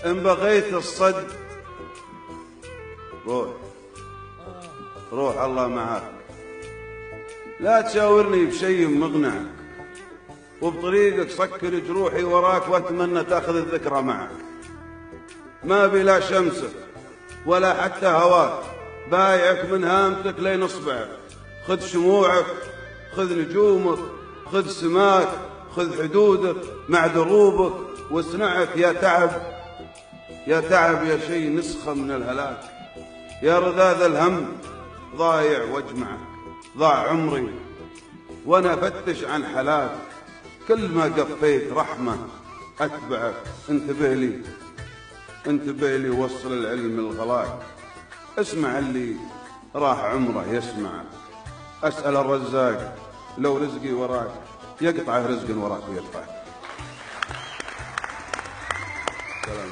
إن بغيت الصد روح، روح الله معاك. لا تشاورني بشيء مقنعك، وبطريقك سكر جروحي وراك واتمنى تاخذ الذكرى معك. ما بي لا شمسك ولا حتى هواك، بايعك من هامتك لين اصبعك. خذ شموعك، خذ نجومك، خذ سماك، خذ حدودك مع دروبك، واصنعك يا تعب، يا تعب، يا شيء نسخة من الهلاك. يا رذاذ الهم ضايع واجمعك، ضاع عمري وانا افتش عن حلاك. كل ما قفيت رحمة اتبعك. انتبه لي، انتبه لي، وصل العلم الغلاك. اسمع اللي راح عمره يسمعك. اسأل الرزاق لو رزقي وراك، يقطع رزق وراك ويدفعك. سلام.